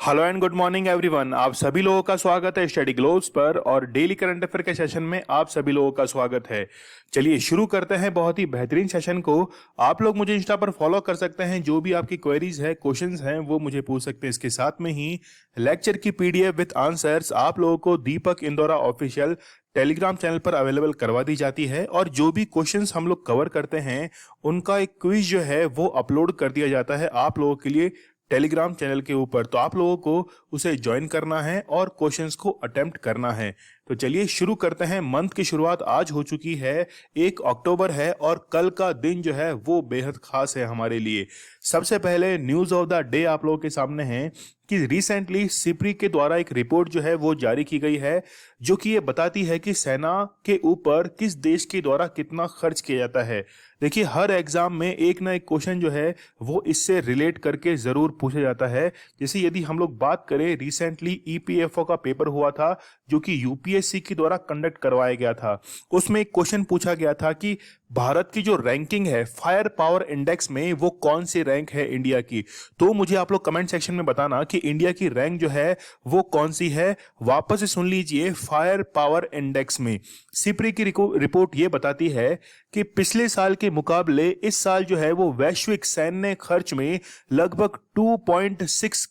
Hello and good morning everyone. आप सभी लोगों का स्वागत है स्टडी ग्लोब्स पर और डेली करंट अफेयर के सेशन में आप सभी लोगों का स्वागत है। चलिए शुरू करते हैं बहुत ही बेहतरीन सेशन को। आप लोग मुझे इंस्टा पर फॉलो कर सकते हैं। जो भी आपकी क्वेरीज है, क्वेश्चंस हैं, वो मुझे पूछ सकते हैं। इसके साथ में ही लेक्चर की पीडीएफ विद आंसर्स आप लोगों को दीपक इंदौरा ऑफिशियल टेलीग्राम चैनल पर अवेलेबल करवा दी जाती है और जो भी क्वेश्चंस हम लोग कवर करते हैं उनका एक क्विज जो है वो अपलोड कर दिया जाता है आप लोगों के लिए टेलीग्राम चैनल के ऊपर। तो आप लोगों को उसे ज्वाइन करना है और क्वेश्चंस को अटेम्प्ट करना है। तो चलिए शुरू करते हैं। मंथ की शुरुआत आज हो चुकी है, 1 अक्टूबर है और कल का दिन जो है वो बेहद खास है हमारे लिए। सबसे पहले न्यूज ऑफ द डे आप लोगों के सामने है कि रिसेंटली सिप्री के द्वारा एक रिपोर्ट जो है वो जारी की गई है जो कि ये बताती है कि सेना के ऊपर किस देश के द्वारा कितना खर्च किया जाता है। देखिए हर एग्जाम में एक ना एक क्वेश्चन जो है वो इससे रिलेट करके जरूर पूछा जाता है। जैसे यदि हम लोग बात करें, रिसेंटली ईपीएफओ का पेपर हुआ था जो कि यूपीएससी के द्वारा कंडक्ट करवाया गया था। उसमें एक क्वेश्चन पूछा गया था कि भारत की जो रैंकिंग है फायर पावर इंडेक्स में वो कौन सी रैंक है इंडिया की। तो मुझे आप लोग कमेंट सेक्शन में बताना कि इंडिया की रैंक जो है वो कौन सी है। वापस से सुन लीजिए, फायर पावर इंडेक्स में सिप्री की रिपोर्ट ये बताती है कि पिछले साल के मुकाबले इस साल जो है वो वैश्विक सैन्य खर्च में लगभग 2.6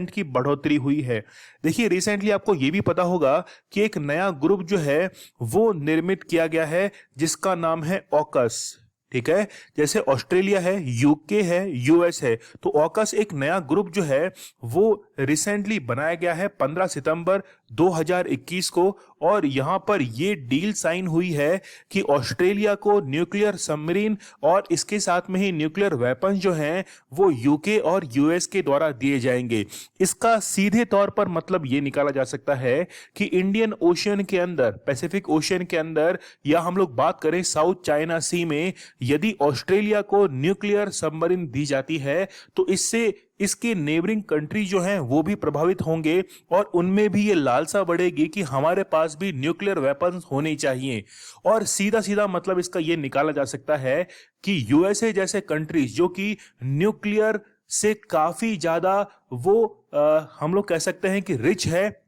की बढ़ोतरी हुई है। देखिए रिसेंटली आपको ये भी पता होगा कि एक नया ग्रुप जो है वो निर्मित किया गया है जिसका नाम है ऑकस। ठीक है, जैसे ऑस्ट्रेलिया है, यूके है, यूएस है, तो ऑकस एक नया ग्रुप जो है वो रिसेंटली बनाया गया है 15 सितंबर 2021 को। और यहां पर ये डील साइन हुई है कि ऑस्ट्रेलिया को न्यूक्लियर सबमरीन और इसके साथ में ही न्यूक्लियर वेपन्स जो हैं वो यूके और यूएस के द्वारा दिए जाएंगे। इसका सीधे तौर पर मतलब ये निकाला जा सकता है कि इंडियन ओशियन के अंदर, पैसिफिक ओशियन के अंदर, या हम लोग बात करें साउथ चाइना सी में, यदि ऑस्ट्रेलिया को न्यूक्लियर सबमरीन दी जाती है तो इससे इसके नेबरिंग कंट्री जो हैं वो भी प्रभावित होंगे और उनमें भी ये लालसा बढ़ेगी कि हमारे पास भी न्यूक्लियर वेपन्स होने चाहिए। और सीधा सीधा मतलब इसका ये निकाला जा सकता है कि यूएसए जैसे कंट्रीज जो कि न्यूक्लियर से काफी ज्यादा वो हम लोग कह सकते हैं कि रिच है,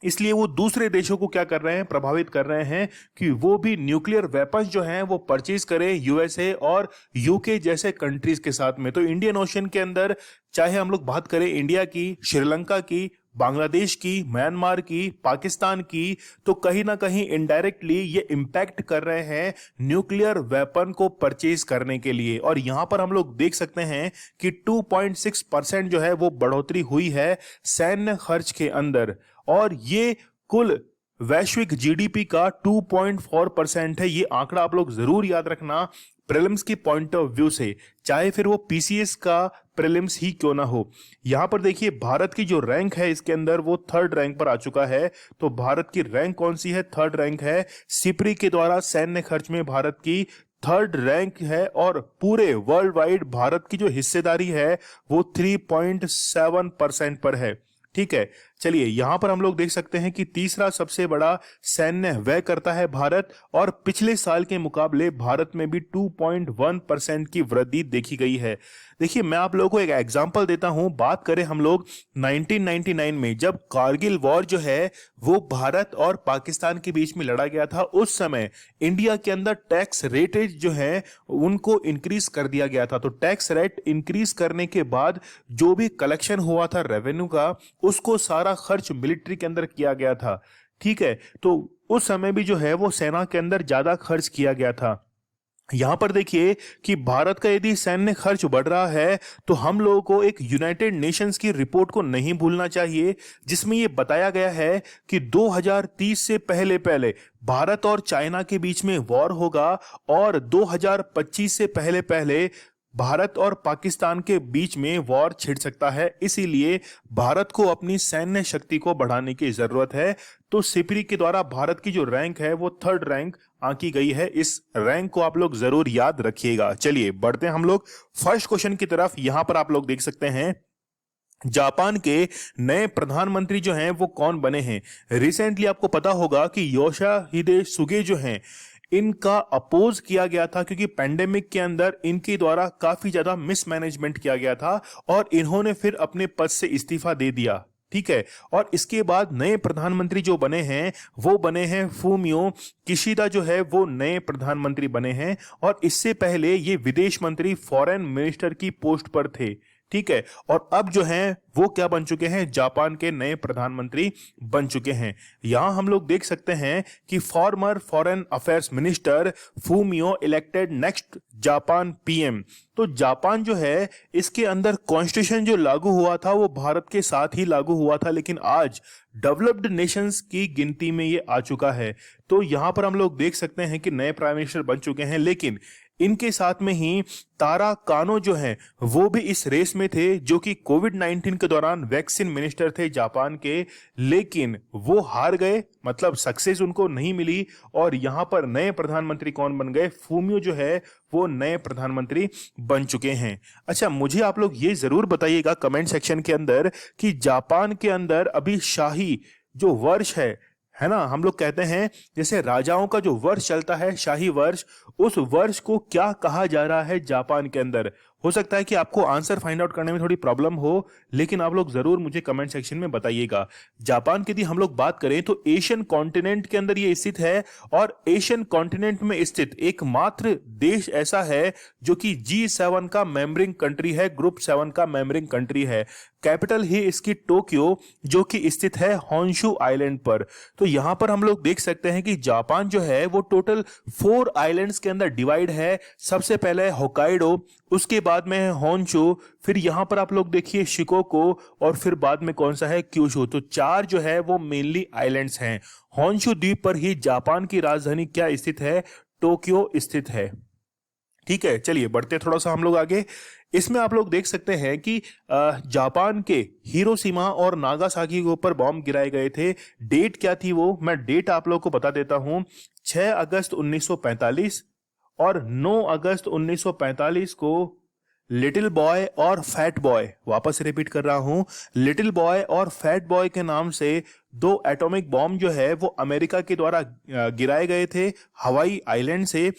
इसलिए वो दूसरे देशों को क्या कर रहे हैं, प्रभावित कर रहे हैं कि वो भी न्यूक्लियर वेपन्स जो हैं वो परचेज करें यूएसए और यूके जैसे कंट्रीज के साथ में। तो इंडियन ओशन के अंदर चाहे हम लोग बात करें इंडिया की, श्रीलंका की, बांग्लादेश की, म्यांमार की, पाकिस्तान की, तो कहीं ना कहीं इनडायरेक्टली ये इंपैक्ट कर रहे हैं न्यूक्लियर वेपन को परचेज करने के लिए। और यहां पर हम लोग देख सकते हैं कि 2.6% जो है वो बढ़ोतरी हुई है सैन्य खर्च के अंदर और ये कुल वैश्विक जीडीपी का 2.4% है। ये आंकड़ा आप लोग जरूर याद रखना प्रीलिम्स की पॉइंट ऑफ व्यू से, चाहे फिर वो पीसीएस का प्रीलिम्स ही क्यों ना हो। यहां पर देखिए भारत की जो रैंक है इसके अंदर वो 3rd रैंक पर आ चुका है। तो भारत की रैंक कौन सी है? 3rd रैंक है। सिप्री के द्वारा सैन्य खर्च में भारत की 3rd रैंक है और पूरे वर्ल्ड वाइड भारत की जो हिस्सेदारी है वो 3.7% पर है। ठीक है, चलिए यहां पर हम लोग देख सकते हैं कि तीसरा सबसे बड़ा सैन्य व्यय करता है भारत और पिछले साल के मुकाबले भारत में भी 2.1% की वृद्धि देखी गई है। देखिए मैं आप लोगों को एक एग्जांपल देता हूं। बात करें हम लोग 1999 में जब कारगिल वॉर जो है वो भारत और पाकिस्तान के बीच में लड़ा गया था, उस समय इंडिया के अंदर टैक्स रेटेज जो है उनको इंक्रीज कर दिया गया था। तो टैक्स रेट इंक्रीज करने के बाद जो भी कलेक्शन हुआ था रेवेन्यू का, उसको सारा खर्च मिलिट्री के अंदर किया गया था। ठीक है, तो उस समय भी जो है वो सेना के अंदर ज्यादा खर्च किया गया था। यहां पर देखिए कि भारत का यदि सैन्य खर्च बढ़ रहा है तो हम लोगों को एक यूनाइटेड नेशंस की रिपोर्ट को नहीं भूलना चाहिए जिसमें यह बताया गया है कि 2030 से पहले पहले भारत और चाइना के बीच में वॉर होगा और 2025 से पहले पहले भारत और पाकिस्तान के बीच में वॉर छिड़ सकता है। इसीलिए भारत को अपनी सैन्य शक्ति को बढ़ाने की जरूरत है। तो सिप्री के द्वारा भारत की जो रैंक है वो 3rd रैंक आंकी गई है। इस रैंक को आप लोग जरूर याद रखिएगा। चलिए बढ़ते हैं हम लोग फर्स्ट क्वेश्चन की तरफ। यहां पर आप लोग देख सकते हैं जापान के नए प्रधानमंत्री जो हैं वो कौन बने हैं। रिसेंटली आपको पता होगा कि योशिहिदे सुगे जो हैं इनका अपोज किया गया था, क्योंकि पेंडेमिक के अंदर इनके द्वारा काफी ज्यादा मिसमैनेजमेंट किया गया था और इन्होंने फिर अपने पद से इस्तीफा दे दिया। ठीक है, और इसके बाद नए प्रधानमंत्री जो बने हैं वो बने हैं फूमियो किशिदा, जो है वो नए प्रधानमंत्री बने हैं, और इससे पहले ये विदेश मंत्री फॉरेन मिनिस्टर की पोस्ट पर थे। ठीक है, और अब जो हैं वो क्या बन चुके हैं, जापान के नए प्रधानमंत्री बन चुके हैं। यहां हम लोग देख सकते हैं कि farmer foreign affairs minister Fumio elected next Japan PM. तो जापान जो है इसके अंदर कॉन्स्टिट्यूशन जो लागू हुआ था वो भारत के साथ ही लागू हुआ था, लेकिन आज डेवलप्ड नेशंस की गिनती में ये आ चुका है। तो यहां पर हम लोग देख सकते हैं कि नए प्राइम मिनिस्टर बन चुके हैं, लेकिन इनके साथ में ही तारा कानो जो हैं वो भी इस रेस में थे, जो कि कोविड-19 के दौरान वैक्सीन मिनिस्टर थे जापान के, लेकिन वो हार गए, मतलब सक्सेस उनको नहीं मिली। और यहां पर नए प्रधानमंत्री कौन बन गए, फूमियो जो है वो नए प्रधानमंत्री बन चुके हैं। अच्छा, मुझे आप लोग ये जरूर बताइएगा कमेंट सेक्शन के अंदर कि जापान के अंदर अभी शाही जो वर्ष है ना, हम लोग कहते हैं जैसे राजाओं का जो वर्ष चलता है शाही वर्ष, उस वर्ष को क्या कहा जा रहा है जापान के अंदर। हो सकता है कि आपको आंसर फाइंड आउट करने में थोड़ी प्रॉब्लम हो, लेकिन आप लोग जरूर मुझे कमेंट सेक्शन में बताइएगा। जापान की यदि हम लोग बात करें तो एशियन कॉन्टिनेंट के अंदर ये स्थित है, और एशियन कॉन्टिनेंट में स्थित एकमात्र देश ऐसा है जो कि G7 का मेंबरिंग कंट्री है, ग्रुप 7 का मेंबरिंग कंट्री है। कैपिटल ही इसकी टोक्यो, जो कि स्थित है होंशु आइलैंड पर। तो यहां पर हम लोग देख सकते हैं कि जापान जो है वो टोटल 4 आइलैंड्स के अंदर डिवाइड है। सबसे पहले होकाइडो, उसके बाद में है होंशु, फिर यहां पर आप लोग देखिए शिकोको, और फिर बाद में कौन सा है, क्यूशु। तो 4 जो है वो मेनली आइलैंड्स हैं। होंशु द्वीप पर ही जापान की राजधानी क्या स्थित है, टोक्यो स्थित है। ठीक है, चलिए बढ़ते थोड़ा सा हम लोग आगे। इसमें आप लोग देख सकते हैं कि जापान के हिरोशिमा और नागासाकी के ऊपर बॉम्ब गिराए गए थे। डेट क्या थी वो मैं डेट आप लोग को बता देता हूं। 6 अगस्त 1945 और 9 अगस्त 1945 को लिटिल बॉय और फैट बॉय, वापस रिपीट कर रहा हूं, लिटिल बॉय और फैट बॉय के नाम से 2 एटॉमिक बॉम्ब जो है वो अमेरिका के द्वारा गिराए गए थे हवाई आइलैंड से।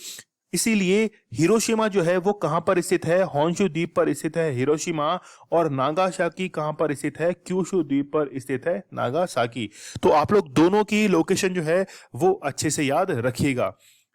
इसीलिए हिरोशिमा जो है वो कहां पर स्थित है, होंशु द्वीप पर स्थित है हिरोशिमा, और नागासाकी कहां पर स्थित है, क्यूशु द्वीप पर स्थित है नागासाकी। तो आप लोग दोनों की लोकेशन जो है वो अच्छे से याद रखिएगा।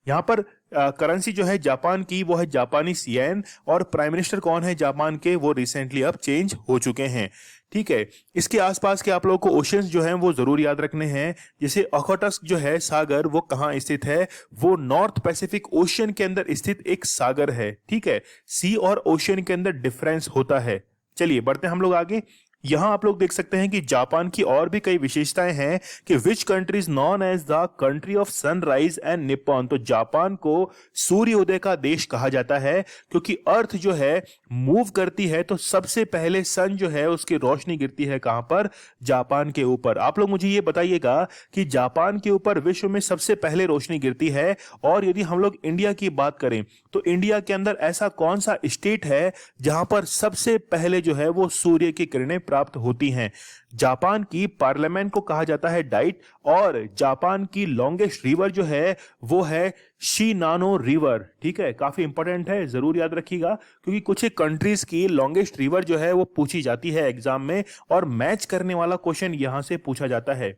यहां पर करेंसी जो है जापान की वो है जापानी येन, और प्राइम मिनिस्टर कौन है जापान के, वो रिसेंटली अब चेंज हो चुके हैं। ठीक है, इसके आसपास के आप लोगों को ओशंस जो हैं वो जरूर याद रखने हैं। जैसे ओखोटस्क जो है सागर, वो कहाँ स्थित है, वो नॉर्थ पैसिफिक ओशियन के अंदर स्थित एक सागर है। ठीक है, सी और ओशियन के अंदर डिफरेंस होता है। चलिए बढ़ते हैं हम लोग आगे। यहां आप लोग देख सकते हैं कि जापान की और भी कई विशेषताएं हैं कि which country is known as the country of sunrise and Nippon. तो जापान को सूर्योदय का देश कहा जाता है, क्योंकि अर्थ जो है मूव करती है तो सबसे पहले सन जो है उसकी रोशनी गिरती है कहां पर, जापान के ऊपर। आप लोग मुझे ये बताइएगा कि जापान के ऊपर विश्व में सबसे पहले रोशनी गिरती है। और यदि हम लोग इंडिया की बात करें तो इंडिया के अंदर ऐसा कौन सा स्टेट है जहां पर सबसे पहले जो है वो सूर्य की किरणें प्राप्त होती हैं। जापान की पार्लियामेंट को कहा जाता है डाइट, और जापान की लॉन्गेस्ट रिवर जो है वो है शिनानो रिवर। ठीक है, काफी इंपॉर्टेंट है, जरूर याद रखिएगा, क्योंकि कुछ एक कंट्रीज की लॉन्गेस्ट रिवर जो है वो पूछी जाती है एग्जाम में, और मैच करने वाला क्वेश्चन यहां से पूछा जाता है।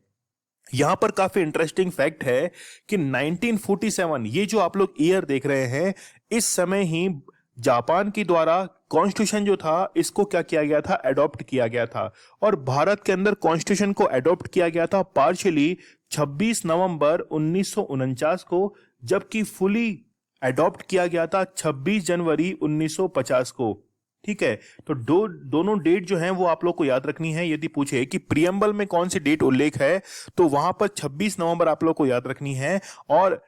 यहां पर काफी इंटरेस्टिंग फैक्ट है कि 1947, ये जो आप लोग ईयर देख रहे हैं, इस समय ही जापान के द्वारा कॉन्स्टिट्यूशन जो था इसको क्या किया गया था, एडॉप्ट किया गया था। और भारत के अंदर कॉन्स्टिट्यूशन को एडॉप्ट किया गया था पार्शियली 26 नवंबर 1949 को, जबकि फुली एडॉप्ट किया गया था 26 जनवरी 1950 को। ठीक है, तो दोनों डेट जो हैं वो आप लोग को याद रखनी है। यदि पूछे कि प्रियम्बल में कौन सी डेट उल्लेख है, तो वहां पर 26 नवंबर आप लोग को याद रखनी है। और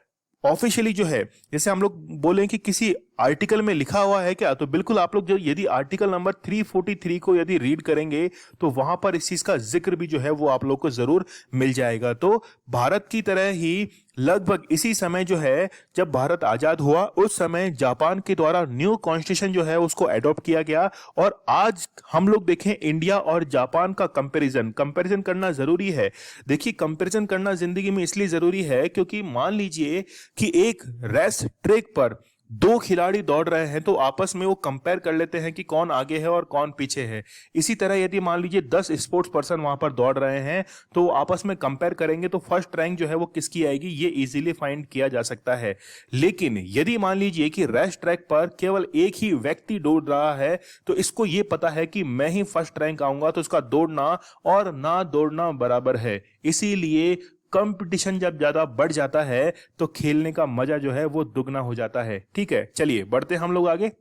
ऑफिशियली जो है, जैसे हम लोग बोले कि किसी आर्टिकल में लिखा हुआ है क्या? तो बिल्कुल आप लोग जो यदि आर्टिकल नंबर 343 को यदि रीड करेंगे तो वहां पर इस चीज का जिक्र भी जो है वो आप लोग को जरूर मिल जाएगा। तो भारत की तरह ही लगभग इसी समय जो है जब भारत आजाद हुआ उस समय जापान के द्वारा न्यू कॉन्स्टिट्यूशन जो है उसको एडॉप्ट किया गया। और आज हम लोग देखें इंडिया और जापान का कंपैरिजन करना जरूरी है। देखिए कंपैरिजन करना जिंदगी में इसलिए जरूरी है क्योंकि मान लीजिए कि एक रेस ट्रैक पर दो खिलाड़ी दौड़ रहे हैं तो आपस में वो कंपेयर कर लेते हैं कि कौन आगे है और कौन पीछे है। इसी तरह यदि मान लीजिए 10 स्पोर्ट्स पर्सन वहां पर दौड़ रहे हैं तो आपस में कंपेयर करेंगे तो फर्स्ट रैंक जो है वो किसकी आएगी ये इजीली फाइंड किया जा सकता है। लेकिन यदि मान लीजिए कि रेस ट्रैक पर केवल एक ही व्यक्ति दौड़ रहा है तो इसको ये पता है कि मैं ही फर्स्ट रैंक आऊंगा तो उसका दौड़ना और ना दौड़ना बराबर है। इसीलिए कंपटीशन जब ज्यादा बढ़ जाता है तो खेलने का मजा जो है वो दुगना हो जाता है। ठीक है, चलिए बढ़ते हम लोग आगे।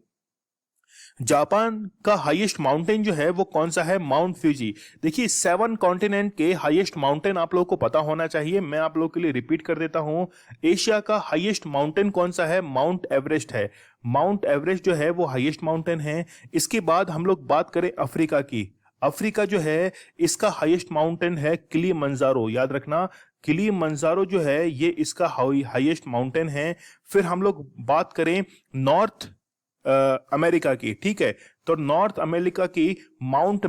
जापान का हाईएस्ट माउंटेन जो है वो कौन सा है? Mount Fuji. देखिए 7 कॉन्टिनेंट के हाईएस्ट माउंटेन आप लोगों को पता होना चाहिए, मैं आप लोगों के लिए रिपीट कर देता हूं। एशिया का हाईएस्ट माउंटेन कौन सा है? माउंट एवरेस्ट है। माउंट एवरेस्ट जो है वो हाईएस्ट माउंटेन है। इसके बाद हम लोग बात करें अफ्रीका की। अफ्रीका जो है इसका हाईएस्ट माउंटेन है किलिमंजारो। याद रखना किलिमंजारो जो है ये इसका हाईएस्ट माउंटेन है। फिर हम लोग बात करें नॉर्थ अमेरिका की। ठीक है, तो नॉर्थ अमेरिका की माउंट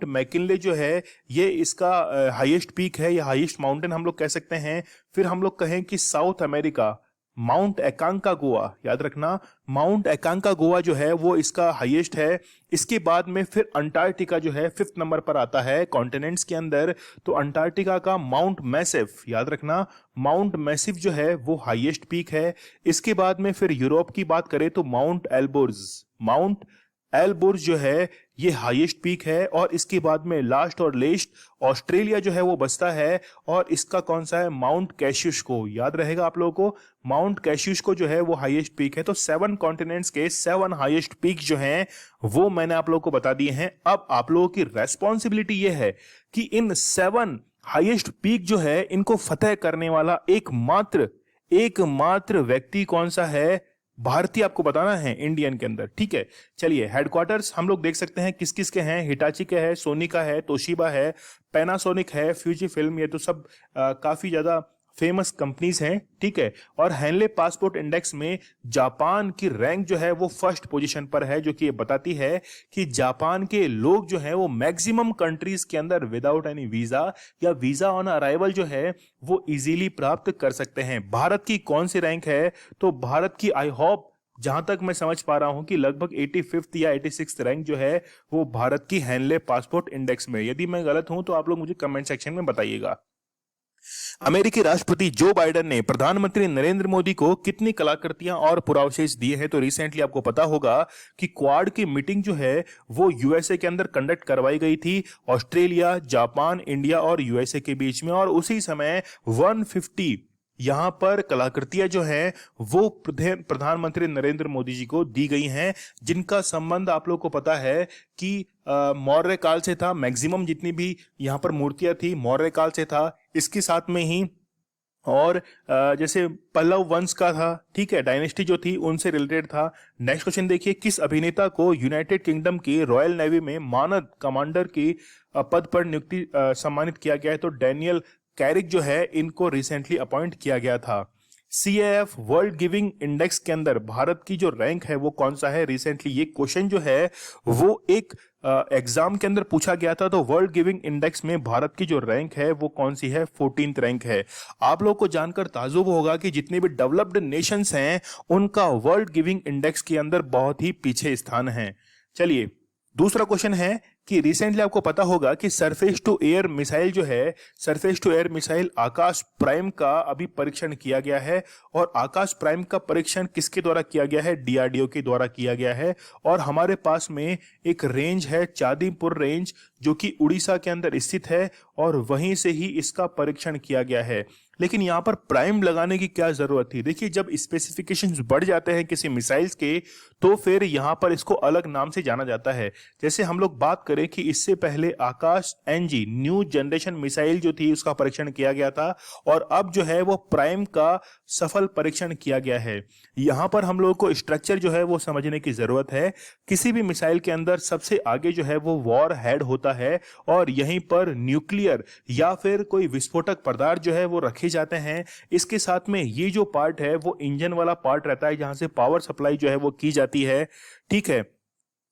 मैकिनले जो है ये इसका हाईएस्ट पीक है या हाईएस्ट माउंटेन हम लोग कह सकते हैं। फिर हम लोग कहें कि साउथ अमेरिका माउंट एकांकागुआ। याद रखना माउंट एकांकागुआ जो है वो इसका हाईएस्ट है। इसके बाद में फिर अंटार्कटिका जो है 5th नंबर पर आता है कॉन्टिनेंट्स के अंदर। तो अंटार्कटिका का माउंट मैसिव, याद रखना माउंट मैसिव जो है वो हाईएस्ट पीक है। इसके बाद में फिर यूरोप की बात करें तो माउंट एलबुर्ज जो है ये हाईएस्ट पीक है। और इसके बाद में लास्ट और लेस्ट ऑस्ट्रेलिया जो है वो बचता है और इसका कौन सा है? माउंट कैशियुस्को। याद रहेगा आप लोगों को माउंट कैशियुस्को जो है वो हाईएस्ट पीक है। तो 7 कॉन्टिनेंट्स के 7 हाईएस्ट पीक जो हैं वो मैंने आप लोगों को बता दिए हैं। अब आप लोगों की रेस्पॉन्सिबिलिटी ये है कि इन 7 हाईएस्ट पीक जो है इनको फतेह करने वाला एकमात्र व्यक्ति कौन सा है? भारतीय आपको बताना है इंडियन के अंदर। ठीक है, चलिए हेडक्वार्टर्स हम लोग देख सकते हैं किस किस के हैं। हिटाची के है, सोनी का है, तोशिबा है, पैनासोनिक है, फ्यूजी फिल्म, ये तो सब काफी ज्यादा फेमस कंपनीज हैं। ठीक है, और हेनले पासपोर्ट इंडेक्स में जापान की रैंक जो है वो फर्स्ट पोजीशन पर है, जो कि ये बताती है कि जापान के लोग जो है वो मैक्सिमम कंट्रीज के अंदर विदाउट एनी वीजा या वीजा ऑन अराइवल जो है वो इजीली प्राप्त कर सकते हैं। भारत की कौन सी रैंक है? तो भारत की आई होप जहां तक मैं समझ पा रहा हूं कि लगभग 85th या 86th रैंक जो है वो भारत की हेनले पासपोर्ट इंडेक्स में। यदि मैं गलत हूं तो आप लोग मुझे कमेंट सेक्शन में बताइएगा। अमेरिकी राष्ट्रपति जो बाइडेन ने प्रधानमंत्री नरेंद्र मोदी को कितनी कलाकृतियां और पुरावशेष दिए हैं? तो रिसेंटली आपको पता होगा कि क्वाड की मीटिंग जो है वो यूएसए के अंदर कंडक्ट करवाई गई थी, ऑस्ट्रेलिया, जापान, इंडिया और यूएसए के बीच में। और उसी समय 150 यहां पर कलाकृतियां जो हैं वो प्रधानमंत्री नरेंद्र मोदी जी को दी गई हैं, जिनका संबंध आप लोग को पता है कि मौर्य काल से था। मैक्सिमम जितनी भी यहां पर मूर्तियां थी मौर्य काल से था। इसके साथ में ही और जैसे पल्लव वंश का था, ठीक है, डायनेस्टी जो थी उनसे रिलेटेड था। नेक्स्ट क्वेश्चन देखिए, किस अभिनेता को यूनाइटेड किंगडम की रॉयल नेवी में मानद कमांडर की पद पर नियुक्ति सम्मानित किया गया है? तो डैनियल कैरिक जो है इनको रिसेंटली अपॉइंट किया गया था। CAF वर्ल्ड गिविंग इंडेक्स के अंदर भारत की जो रैंक है वो कौन सा है? रिसेंटली ये क्वेश्चन जो है वो एक एग्जाम के अंदर पूछा गया था। तो वर्ल्ड गिविंग इंडेक्स में भारत की जो रैंक है वो कौन सी है? 14th रैंक है। आप लोगों को जानकर ताज्जुब होगा कि जितने भी डेवलप्ड नेशंस हैं उनका वर्ल्ड गिविंग इंडेक्स के अंदर बहुत ही पीछे स्थान है। चलिए दूसरा क्वेश्चन है कि रिसेंटली आपको पता होगा कि सरफेस टू एयर मिसाइल जो है, surface to air missile Akash prime का अभी परीक्षण किया गया है। और आकाश प्राइम का परीक्षण किसके द्वारा किया गया है? DRDO के द्वारा किया गया है। और हमारे पास में एक रेंज है चांदीपुर रेंज, जो कि उड़ीसा के अंदर स्थित है और वहीं से ही इसका परीक्षण किया गया है। लेकिन यहाँ पर प्राइम लगाने की क्या जरूरत थी? देखिए, जब स्पेसिफिकेशंस बढ़ जाते हैं किसी मिसाइल्स के तो फिर यहाँ पर इसको अलग नाम से जाना जाता है। जैसे हम लोग बात करें कि इससे पहले आकाश एनजी न्यू जनरेशन मिसाइल जो थी उसका परीक्षण किया गया था और अब जो है वो प्राइम का सफल परीक्षण किया गया है। यहाँ पर हम लोगों को स्ट्रक्चर जो है वो समझने की जरूरत है। किसी भी मिसाइल के अंदर सबसे आगे जो है वो वॉर हेड होता है और यहीं पर न्यूक्लियर या फिर कोई विस्फोटक पदार्थ जो है वो रखे जाते हैं। इसके साथ में ये जो पार्ट है वो इंजन वाला पार्ट रहता है जहां से पावर सप्लाई जो है वो की जाती है। ठीक है,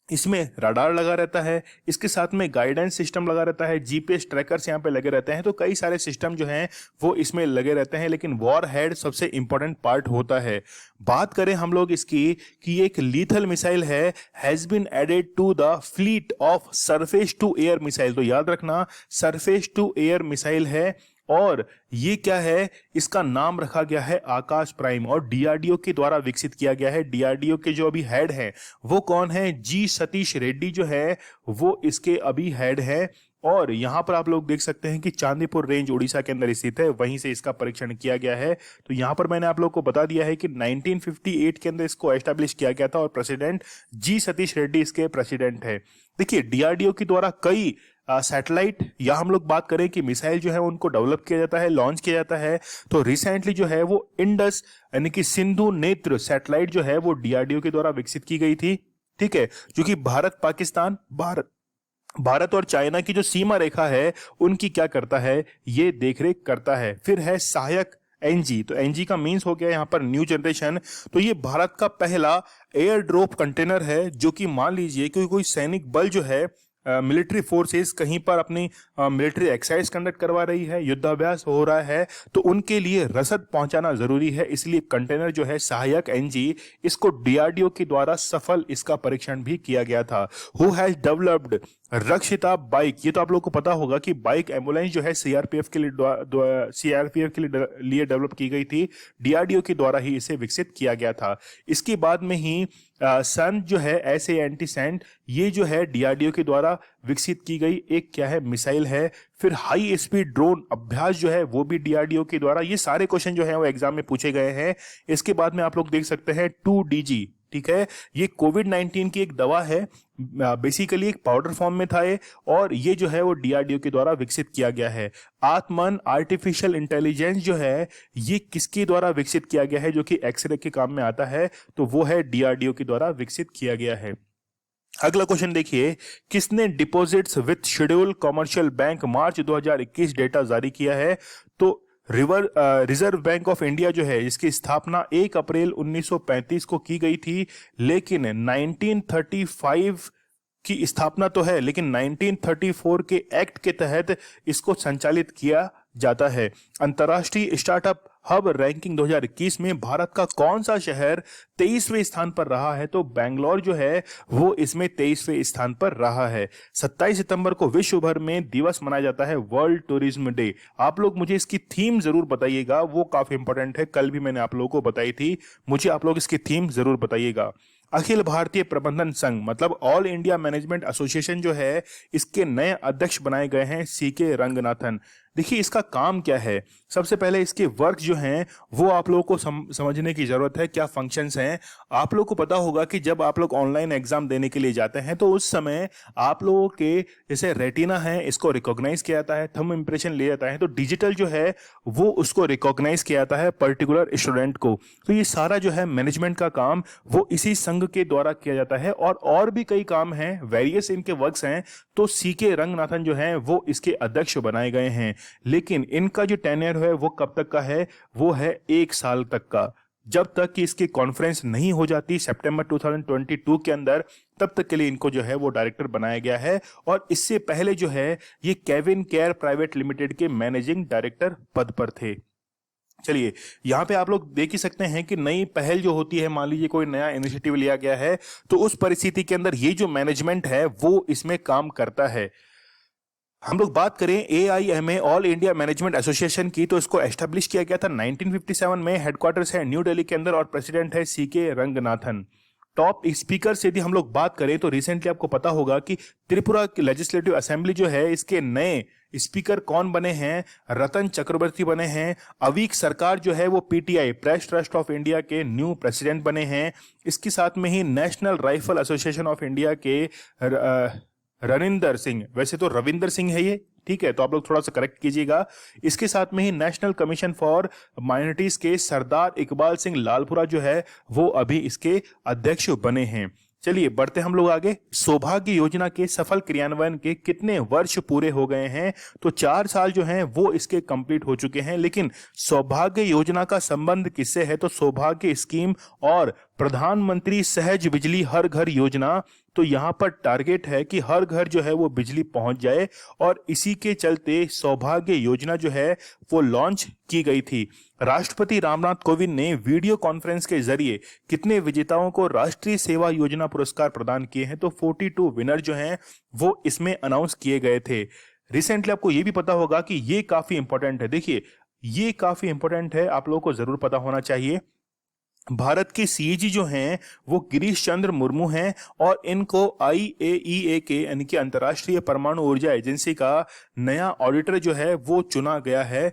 इसमें रडार लगा रहता है, इसके साथ में गाइडेंस सिस्टम लगा रहता है, जीपीएस ट्रैकर्स यहाँ पे लगे रहते हैं। तो कई सारे सिस्टम जो हैं वो इसमें लगे रहते हैं, लेकिन वॉर हेड सबसे इंपॉर्टेंट पार्ट होता है। बात करें हम लोग इसकी कि एक लीथल मिसाइल है, has been added to the fleet of surface to air missile. तो याद रखना, सरफेस टू एयर मिसाइल है और ये क्या है, इसका नाम रखा गया है आकाश प्राइम और डीआरडीओ के द्वारा विकसित किया गया है। डीआरडीओ के जो अभी हेड हैं वो कौन है? जी सतीश रेड्डी जो है वो इसके अभी हेड है। और यहां पर आप लोग देख सकते हैं कि चांदीपुर रेंज उड़ीसा के अंदर स्थित है, वहीं से इसका परीक्षण किया गया है। तो यहां पर मैंने आप लोग को बता दिया है कि 1958 के अंदर इसको एस्टैब्लिश किया गया था और प्रेसिडेंट जी सतीश रेड्डी इसके प्रेसिडेंट है। देखिए, डीआरडीओ के द्वारा कई सैटेलाइट या हम लोग बात करें कि मिसाइल जो है उनको डेवलप किया जाता है, लॉन्च किया जाता है। तो रिसेंटली जो है वो इंडस यानी कि सिंधु नेत्र सैटेलाइट जो है वो डीआरडीओ के द्वारा विकसित की गई थी। ठीक है, जो कि भारत और चाइना की जो सीमा रेखा है उनकी क्या करता है, ये देखरेख करता है। फिर है सहायक एनजी। तो एनजी का मीन्स हो गया यहाँ पर न्यू जनरेशन। तो ये भारत का पहला एयर ड्रॉप कंटेनर है, जो कि मान लीजिए कि कोई सैनिक बल जो है मिलिट्री फोर्सेस कहीं पर अपनी मिलिट्री एक्सरसाइज कंडक्ट करवा रही है, युद्धाभ्यास हो रहा है, तो उनके लिए रसद पहुंचाना जरूरी है। इसलिए कंटेनर जो है सहायक एनजी, इसको डीआरडीओ के द्वारा सफल इसका परीक्षण भी किया गया था। हु हैज डेवलप्ड रक्षिता बाइक। ये तो आप लोगों को पता होगा कि बाइक एम्बुलेंस जो है सीआरपीएफ के लिए डेवलप की गई थी, डीआरडीओ के द्वारा ही इसे विकसित किया गया था। इसके बाद में ही सन जो है SANT-SANT, ये जो है डीआरडीओ के द्वारा विकसित की गई एक क्या है, मिसाइल है। फिर हाई स्पीड ड्रोन अभ्यास जो है वो भी डीआरडीओ के द्वारा। ये सारे क्वेश्चन जो है वो एग्जाम में पूछे गए हैं। इसके बाद में आप लोग देख सकते हैं 2DG। ठीक है, ये कोविड-19 की एक दवा है, बेसिकली एक पाउडर फॉर्म में था ये, और ये जो है वो डीआरडीओ के द्वारा विकसित किया गया है। आत्मन आर्टिफिशियल इंटेलिजेंस जो है ये किसके द्वारा विकसित किया गया है, जो कि एक्सरे के काम में आता है? तो वो है डीआरडीओ के द्वारा विकसित किया गया है। अगला क्वेश्चन देखिए, किसने deposits with schedule commercial bank March 2021 data जारी किया है? तो रिजर्व बैंक ऑफ इंडिया जो है इसकी स्थापना 1 अप्रैल 1935 को की गई थी, लेकिन 1935 की स्थापना तो है, लेकिन 1934 के एक्ट के तहत इसको संचालित किया जाता है। अंतर्राष्ट्रीय स्टार्टअप हब रैंकिंग 2021 में भारत का कौन सा शहर 23वें स्थान पर रहा है? तो बेंगलोर जो है वो इसमें 23वें स्थान पर रहा है। 27 सितंबर को विश्व भर में दिवस मनाया जाता है वर्ल्ड टूरिज्म डे। आप लोग मुझे इसकी थीम जरूर बताइएगा, वो काफी इंपॉर्टेंट है, कल भी मैंने आप लोगों को बताई थी। मुझे आप लोग इसकी थीम जरूर बताइएगा। अखिल भारतीय प्रबंधन संघ मतलब ऑल इंडिया मैनेजमेंट एसोसिएशन जो है इसके नए अध्यक्ष बनाए गए हैं CK रंगनाथन। देखिए, इसका काम क्या है? सबसे पहले इसके वर्क जो हैं वो आप लोगों को समझने की जरूरत है, क्या फंक्शंस हैं। आप लोगों को पता होगा कि जब आप लोग ऑनलाइन एग्जाम देने के लिए जाते हैं तो उस समय आप लोगों के जैसे रेटिना है इसको रिकॉग्नाइज किया जाता है, थंब इंप्रेशन लिया जाता है, तो डिजिटल जो है वो उसको रिकॉग्नाइज किया जाता है पर्टिकुलर स्टूडेंट को। तो ये सारा जो है मैनेजमेंट का काम वो इसी संघ के द्वारा किया जाता है, और भी कई काम हैं, वेरियस इनके वर्क्स हैं। तो CK रंगनाथन जो है वो इसके अध्यक्ष बनाए गए हैं, लेकिन इनका जो टेन्योर है वो कब तक का है? वो है 1 साल तक का। जब तक कि इसकी कॉन्फ्रेंस नहीं हो जाती सितंबर 2022 के अंदर, तब तक के लिए इनको जो है वो डायरेक्टर बनाया गया है। और इससे पहले जो है ये केविन केयर प्राइवेट लिमिटेड के मैनेजिंग डायरेक्टर पद पर थे। चलिए, यहाँ पे आप लोग देख ही सकते हैं कि नई पहल जो होती है, मान लीजिए कोई नया इनिशिएटिव लिया गया है, तो उस परिस्थिति के अंदर ये जो मैनेजमेंट है वो इसमें काम करता है। हम लोग बात करें AIMA all India management association की, तो इसको एस्टेब्लिश किया गया था 1957 में। हेडक्वार्टर्स है न्यू दिल्ली के अंदर और प्रेसिडेंट है CK रंगनाथन। टॉप स्पीकर से यदि हम लोग बात करें तो रिसेंटली आपको पता होगा कि त्रिपुरा लेजिस्लेटिव असेंबली जो है इसके नए स्पीकर कौन बने हैं, रतन चक्रवर्ती बने हैं। अवीक सरकार जो है वो PTI Press Trust of India के न्यू प्रेसिडेंट बने हैं। इसके साथ में ही National Rifle Association of India के रविंदर सिंह, वैसे तो रविंदर सिंह है ये, ठीक है, तो आप लोग थोड़ा सा करेक्ट कीजिएगा। इसके साथ में ही नेशनल कमीशन फॉर माइनॉरिटीज के सरदार इकबाल सिंह लालपुरा जो है वो अभी इसके अध्यक्ष बने हैं। चलिए बढ़ते हम लोग आगे। सौभाग्य योजना के सफल क्रियान्वयन के कितने वर्ष पूरे हो गए हैं? तो 4 साल जो हैं वो इसके कंप्लीट हो चुके हैं। लेकिन सौभाग्य योजना का संबंध किससे है? तो सौभाग्य स्कीम और प्रधानमंत्री सहज बिजली हर घर योजना, तो यहां पर टारगेट है कि हर घर जो है वो बिजली पहुंच जाए और इसी के चलते सौभाग्य योजना जो है वो लॉन्च की गई थी। राष्ट्रपति रामनाथ कोविंद ने वीडियो कॉन्फ्रेंस के जरिए कितने विजेताओं को राष्ट्रीय सेवा योजना पुरस्कार प्रदान किए हैं? तो 42 विनर जो हैं वो इसमें अनाउंस किए गए थे। रिसेंटली आपको ये भी पता होगा कि ये काफी इंपॉर्टेंट है। देखिए ये काफी इंपॉर्टेंट है, आप लोगों को जरूर पता होना चाहिए। भारत के सीएजी जो हैं वो गिरीश चंद्र मुर्मू हैं और इनको IAEA के यानी कि अंतर्राष्ट्रीय परमाणु ऊर्जा एजेंसी का नया ऑडिटर जो है वो चुना गया है।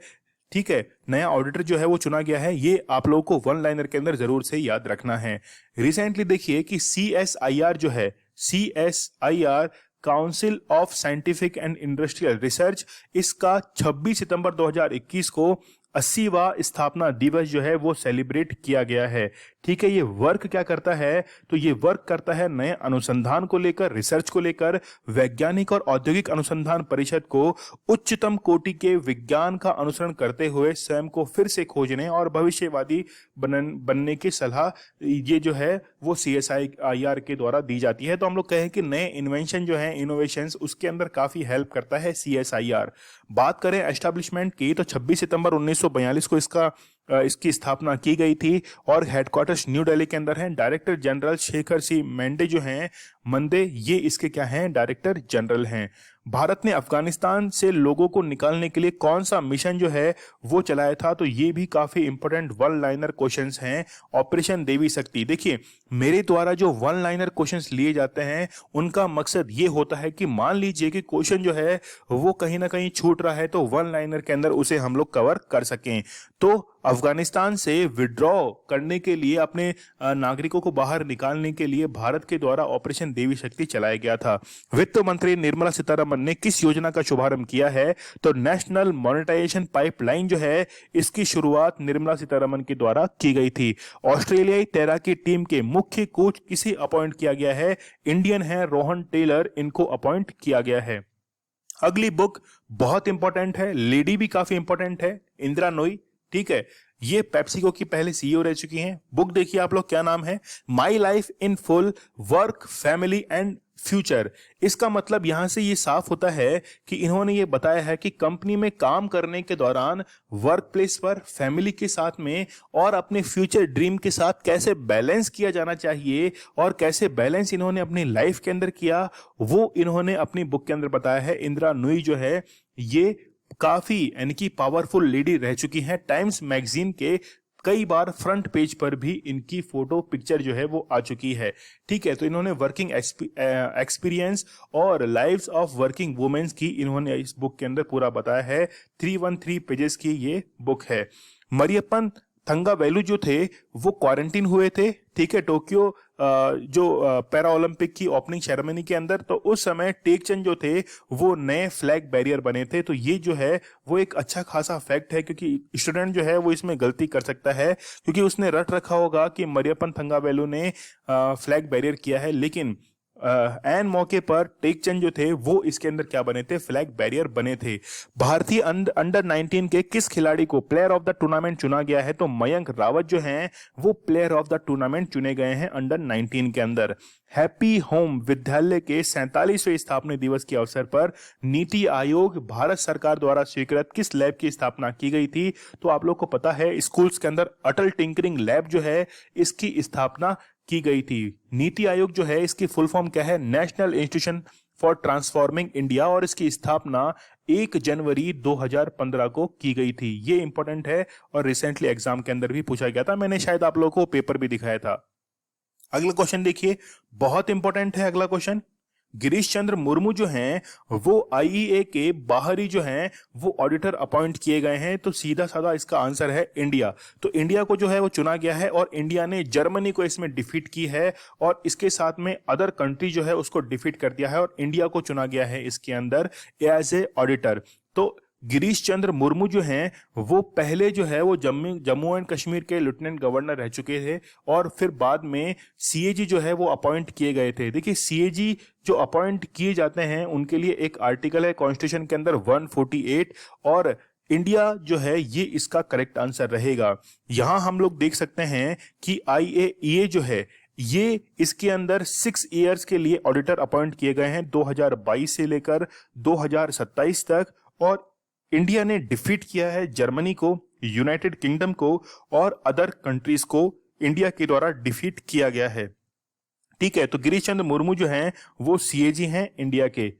ठीक है, नया ऑडिटर जो है वो चुना गया है। ये आप लोगों को वन लाइनर के अंदर जरूर से याद रखना है। रिसेंटली देखिए कि CSIR जो है, CSIR council of scientific and industrial research, इसका 26 सितंबर 2021 को 80वां स्थापना दिवस जो है वो सेलिब्रेट किया गया है। ठीक है, ये वर्क क्या करता है? तो ये वर्क करता है नए अनुसंधान को लेकर, रिसर्च को लेकर। वैज्ञानिक और औद्योगिक अनुसंधान परिषद को उच्चतम कोटि के विज्ञान का अनुसरण करते हुए स्वयं को फिर से खोजने और भविष्यवादी बनने की सलाह ये जो है वो CSIR के द्वारा दी जाती है। तो हम लोग कहें कि नए इन्वेंशन जो है, इनोवेशंस, उसके अंदर काफी हेल्प करता है CSIR। बात करें एस्टेब्लिशमेंट की तो 26 सितंबर 1942 को इसकी स्थापना की गई थी और हेडक्वार्टर्स न्यू दिल्ली के अंदर हैं। डायरेक्टर जनरल शेखर सी मेंडे जो हैं, मंदे, ये इसके क्या हैं? डायरेक्टर जनरल हैं। भारत ने अफगानिस्तान से लोगों को निकालने के लिए कौन सा मिशन जो है वो चलाया था? तो ये भी काफी इंपॉर्टेंट वन लाइनर क्वेश्चंस हैं। ऑपरेशन देवी शक्ति। देखिए मेरे द्वारा जो वन लाइनर क्वेश्चंस लिए जाते हैं उनका मकसद ये होता है कि मान लीजिए कि क्वेश्चन जो है वो कहीं ना कहीं छूट रहा है तो वन लाइनर के अंदर उसे हम लोग कवर कर सकें। तो अफगानिस्तान से विड्रॉ करने के लिए, अपने नागरिकों को बाहर निकालने के लिए भारत के द्वारा ऑपरेशन देवी शक्ति चलाया गया था। वित्त मंत्री निर्मला सीतारमण ने किस योजना का शुभारंभ किया है? तो नेशनल मॉनेटाइजेशन पाइपलाइन जो है इसकी शुरुआत निर्मला सीतारमण के द्वारा की गई थी। ऑस्ट्रेलियाई तैराकी टीम के मुख्य कोच किसे अपॉइंट किया गया है? इंडियन है रोहन टेलर, इनको अपॉइंट किया गया है। अगली बुक बहुत इंपॉर्टेंट है, लेडी भी काफी इंपॉर्टेंट है, इंदिरा नोई। ठीक है, ये पेप्सिको की पहले CEO रह चुकी हैं। बुक देखिए आप लोग, क्या नाम है? My life in full, work, family and future. इसका मतलब यहां से ये साफ होता है कि इन्होंने ये बताया है कि कंपनी में काम करने के दौरान वर्क प्लेस पर, फैमिली के साथ में और अपने फ्यूचर ड्रीम के साथ कैसे बैलेंस किया जाना चाहिए और कैसे बैलेंस इन्होंने अपनी लाइफ के अंदर किया, वो इन्होंने अपनी बुक के अंदर बताया है। इंदिरा नूई जो है ये काफी यानी कि पावरफुल लेडी रह चुकी हैं। टाइम्स मैगजीन के कई बार फ्रंट पेज पर भी इनकी फोटो पिक्चर जो है वो आ चुकी है। ठीक है, तो इन्होंने वर्किंग एक्सपीरियंस और लाइव्स ऑफ वर्किंग वुमेन्स की इन्होंने इस बुक के अंदर पूरा बताया है। 313 पेजेस की ये बुक है। मरियप्पन थंगावेलु जो थे वो क्वारंटीन हुए थे। ठीक है, टोक्यो जो पैरा ओलंपिक की ओपनिंग सेरेमनी के अंदर, तो उस समय टेकचंद जो थे वो नए फ्लैग बैरियर बने थे। तो ये जो है वो एक अच्छा खासा फैक्ट है, क्योंकि स्टूडेंट जो है वो इसमें गलती कर सकता है, क्योंकि उसने रट रखा होगा कि मरियप्पन थंगावेलु ने फ्लैग बैरियर किया है, लेकिन एन मौके पर टेकचंद जो थे वो इसके अंदर क्या बने थे? फ्लैग बैरियर बने थे। भारतीय अंडर 19 के किस खिलाड़ी को प्लेयर ऑफ द टूर्नामेंट चुना गया है? तो मयंक रावत जो हैं वो प्लेयर ऑफ द टूर्नामेंट चुने गए हैं अंडर 19 के अंदर। हैप्पी होम विद्यालय के 47वें स्थापना दिवस के अवसर पर नीति आयोग भारत सरकार द्वारा स्वीकृत किस लैब की स्थापना की गई थी? तो आप लोग को पता है स्कूल्स के अंदर अटल टिंकरिंग लैब जो है इसकी स्थापना की गई थी। नीति आयोग जो है इसकी फुल फॉर्म क्या है? National institution for transforming India, और इसकी स्थापना 1 जनवरी 2015 को की गई थी। ये इंपॉर्टेंट है और रिसेंटली एग्जाम के अंदर भी पूछा गया था। मैंने शायद आप लोगों को पेपर भी दिखाया था। अगला क्वेश्चन देखिए, बहुत इंपॉर्टेंट है अगला क्वेश्चन। गिरीश चंद्र मुर्मू जो हैं वो आईईए के बाहरी जो हैं वो ऑडिटर अपॉइंट किए गए हैं। तो सीधा साधा इसका आंसर है इंडिया। तो इंडिया को जो है वो चुना गया है और इंडिया ने जर्मनी को इसमें डिफीट की है और इसके साथ में अदर कंट्री जो है उसको डिफीट कर दिया है और इंडिया को चुना गया है इसके अंदर एज ए ऑडिटर। तो गिरीश चंद्र मुर्मू जो हैं वो पहले जो है वो जम्मू एंड कश्मीर के लेफ्टिनेंट गवर्नर रह चुके थे और फिर बाद में सीएजी जो है वो अपॉइंट किए गए थे। देखिए सीएजी जो अपॉइंट किए जाते हैं उनके लिए एक आर्टिकल है कॉन्स्टिट्यूशन के अंदर 148 और इंडिया जो है ये इसका करेक्ट आंसर रहेगा। यहां हम लोग देख सकते हैं कि आईएईए जो है ये इसके अंदर 6 इयर्स के लिए ऑडिटर अपॉइंट किए गए हैं 2022 से लेकर 2027 तक और इंडिया ने डिफीट किया है जर्मनी को, यूनाइटेड किंगडम को और अदर कंट्रीज को इंडिया के द्वारा डिफीट किया गया है। ठीक है, तो गिरीश चंद्र मुर्मू जो हैं वो सीएजी हैं इंडिया के।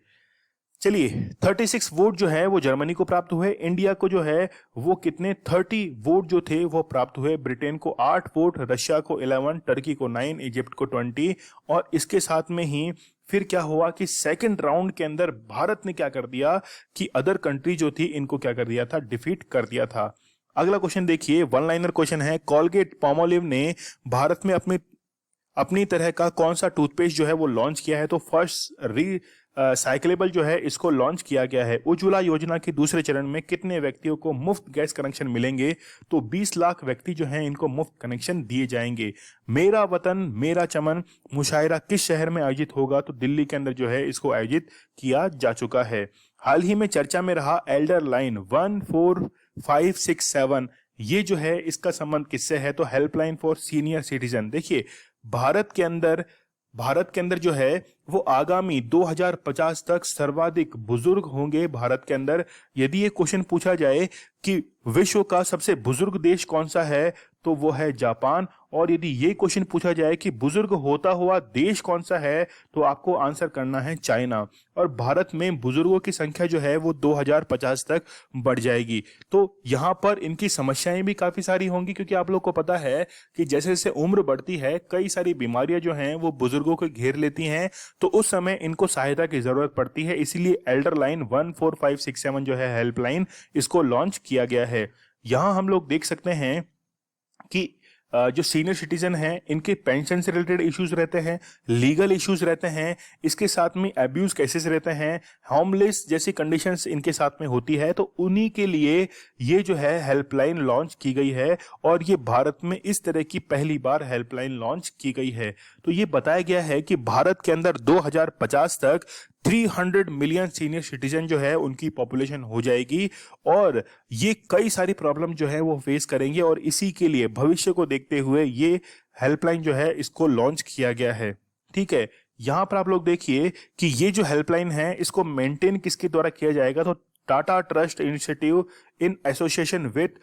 चलिए 36 वोट जो है वो जर्मनी को प्राप्त हुए, इंडिया को जो है वो कितने 30 वोट जो थे वो प्राप्त हुए। ब्रिटेन को 8 वोट, रशिया को 11, टर्की को 9, इजिप्ट को 20 और इसके साथ में ही फिर क्या हुआ कि सेकंड राउंड के अंदर भारत ने क्या कर दिया कि अदर कंट्री जो थी इनको क्या कर दिया था, डिफीट कर दिया था। अगला क्वेश्चन देखिए, वन लाइनर क्वेश्चन है। कोलगेट पामोलिव ने भारत में अपनी तरह का कौन सा टूथपेस्ट जो है वो लॉन्च किया है? तो फर्स्ट साइक्लेबल जो है इसको लॉन्च किया गया है। उज्ज्वला योजना के दूसरे चरण में कितने व्यक्तियों को मुफ्त गैस कनेक्शन मिलेंगे? तो 20 लाख व्यक्ति जो हैं इनको मुफ्त कनेक्शन दिए जाएंगे। मेरा वतन मेरा चमन मुशायरा किस शहर में आयोजित होगा? तो दिल्ली के अंदर जो है इसको आयोजित किया जा चुका है। हाल ही में चर्चा में रहा एल्डर लाइन 14567, ये जो है इसका संबंध किससे है? तो हेल्पलाइन फॉर सीनियर सिटीजन। देखिए भारत के अंदर जो है वो आगामी 2050 तक सर्वाधिक बुजुर्ग होंगे भारत के अंदर। यदि ये क्वेश्चन पूछा जाए कि विश्व का सबसे बुजुर्ग देश कौन सा है तो वो है जापान, और यदि ये क्वेश्चन पूछा जाए कि बुजुर्ग होता हुआ देश कौन सा है तो आपको आंसर करना है चाइना। और भारत में बुजुर्गों की संख्या जो है वो 2050 तक बढ़ जाएगी। तो यहाँ पर इनकी समस्याएं भी काफी सारी होंगी क्योंकि आप लोग को पता है कि जैसे जैसे उम्र बढ़ती है कई सारी बीमारियां जो हैं वो बुजुर्गों को घेर लेती हैं, तो उस समय इनको सहायता की जरूरत पड़ती है। इसीलिए एल्डर लाइन 14567 जो है हेल्पलाइन इसको लॉन्च किया गया है। यहां हम लोग देख सकते हैं कि जो सीनियर सिटीजन हैं इनके पेंशन से रिलेटेड इश्यूज रहते हैं, लीगल इश्यूज रहते हैं, इसके साथ में अब्यूज केसेस रहते हैं, होमलेस जैसी कंडीशंस इनके साथ में होती है। तो उन्हीं के लिए ये जो है हेल्पलाइन लॉन्च की गई है और ये भारत में इस तरह की पहली बार हेल्पलाइन लॉन्च की गई है। तो ये बताया गया है कि भारत के अंदर 2050 तक 300 मिलियन सीनियर सिटीजन जो है उनकी पॉपुलेशन हो जाएगी और ये कई सारी प्रॉब्लम जो है वो फेस करेंगे और इसी के लिए भविष्य को देखते हुए ये हेल्पलाइन जो है इसको लॉन्च किया गया है। ठीक है, यहां पर आप लोग देखिए कि ये जो हेल्पलाइन है इसको मेंटेन किसके द्वारा किया जाएगा? तो Tata Trust initiative in association with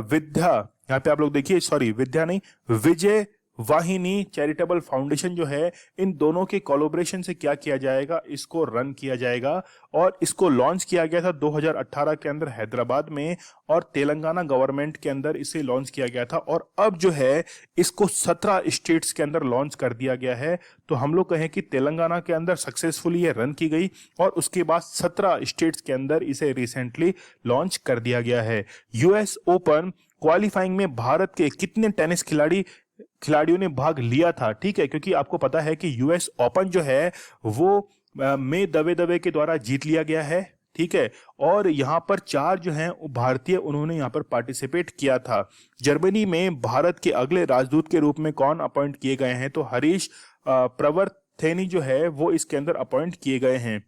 Vidya, यहाँ पे आप लोग देखिए विद्या नहीं, विजय वाहिनी चैरिटेबल फाउंडेशन जो है इन दोनों के कोलैबोरेशन से क्या किया जाएगा, इसको रन किया जाएगा। और इसको लॉन्च किया गया था 2018 के अंदर हैदराबाद में और तेलंगाना गवर्नमेंट के अंदर इसे लॉन्च किया गया था और अब जो है इसको 17 स्टेट्स के अंदर लॉन्च कर दिया गया है। तो हम लोग कहें कि तेलंगाना के अंदर सक्सेसफुली ये रन की गई और उसके बाद 17 स्टेट्स के अंदर इसे रिसेंटली लॉन्च कर दिया गया है। यूएस ओपन क्वालिफाइंग में भारत के कितने टेनिस खिलाड़ियों ने भाग लिया था? ठीक है, क्योंकि आपको पता है कि यूएस ओपन जो है वो में दवे के द्वारा जीत लिया गया है। ठीक है, और यहाँ पर 4 जो हैं भारतीय उन्होंने यहाँ पर पार्टिसिपेट किया था। जर्मनी में भारत के अगले राजदूत के रूप में कौन अपॉइंट किए गए हैं? तो हरीश प्रवर्तथेनी जो है वो इसके अंदर अपॉइंट किए गए हैं।